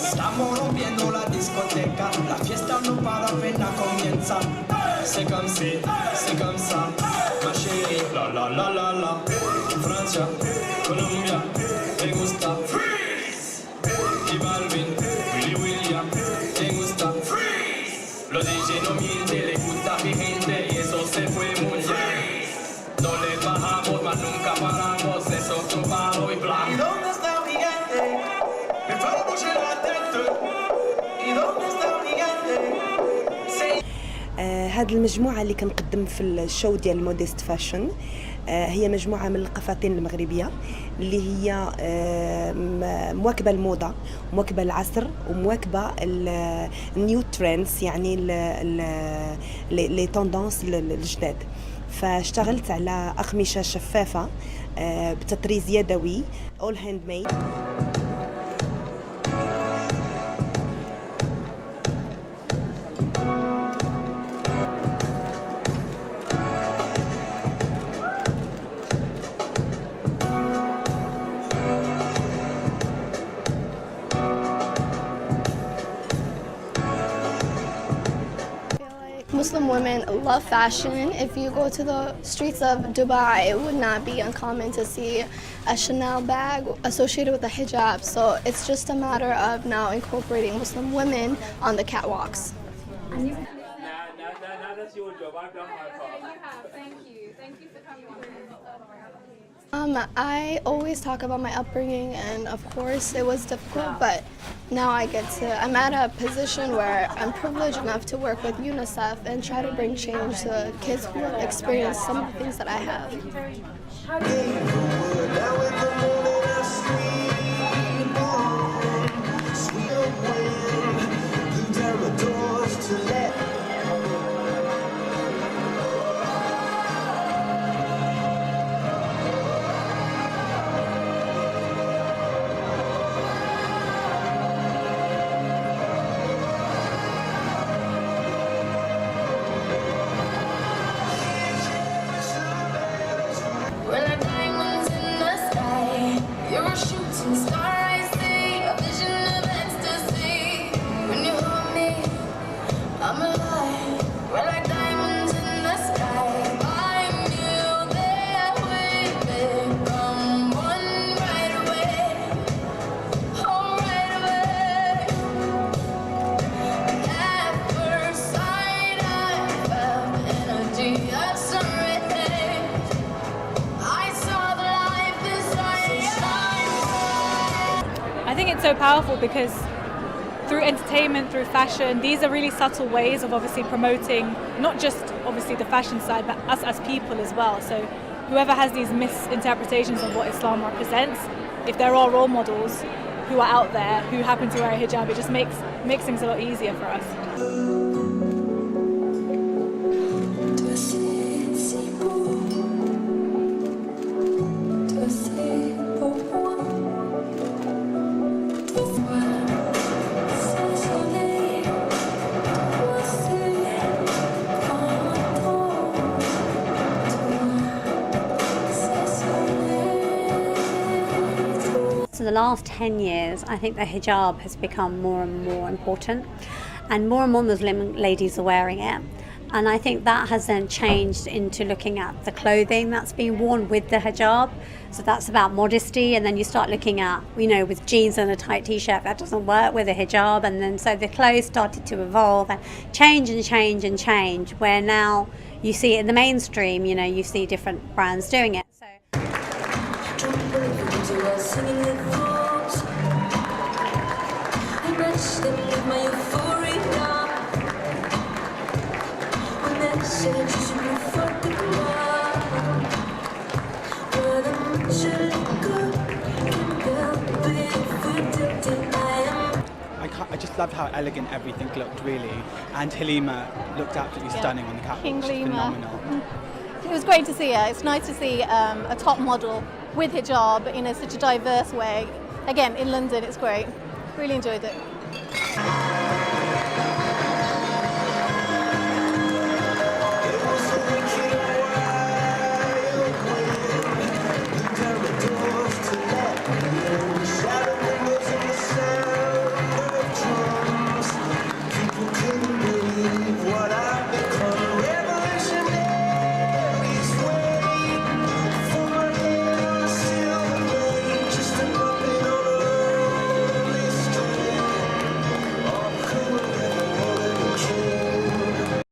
Estamos rompiendo la discoteca, la fiesta no para apenas comienza. C'est comme si, c'est comme ça, ma chérie, la la la la la. Francia, Colombia, me gusta freeze. Y Balvin, Willy William, me gusta freeze. Los DJ no mienten, le gusta mi gente y eso se fue muy bien. No le bajamos, mas nunca paramos, eso es palo y blanco. ¿Y dónde está mi gente? Me fue mucho la tête. ¿Y dónde está mi gente? هذه المجموعة اللي كنقدم في الشو ديال موديست فاشن هي مجموعة من القفاطين المغربية اللي هي مواكبة الموضة، مواكبة العصر، ومواكبة النيو ترندز، يعني لي توندونس الجداد. فاشتغلت على أقمشة شفافة بتطريز يدوي all handmade. Muslim women love fashion. If you go to the streets of Dubai, it would not be uncommon to see a Chanel bag associated with a hijab. So it's just a matter of now incorporating Muslim women on the catwalks. Now that's your job. I've done my part. Thank you. Thank you for coming on. I always talk about my upbringing, and of course it was difficult, but now I'm at a position where I'm privileged enough to work with UNICEF and try to bring change to kids who have experienced some of the things that I have. I think it's so powerful because through entertainment, through fashion, these are really subtle ways of obviously promoting not just obviously the fashion side, but us as people as well. So whoever has these misinterpretations of what Islam represents, if there are role models who are out there who happen to wear a hijab, it just makes things a lot easier for us. So the last 10 years, I think the hijab has become more and more important, and more Muslim ladies are wearing it. And I think that has then changed into looking at the clothing that's being worn with the hijab. So that's about modesty, and then you start looking at, with jeans and a tight t-shirt, that doesn't work with a hijab. And then so the clothes started to evolve and change and change and change, where now you see it in the mainstream, you see different brands doing it. So. I just loved how elegant everything looked, really, and Halima looked absolutely stunning on the catwalk. King Halima. Phenomenal. It was great to see her. It's nice to see a top model with hijab in such a diverse way. Again, in London, it's great. Really enjoyed it.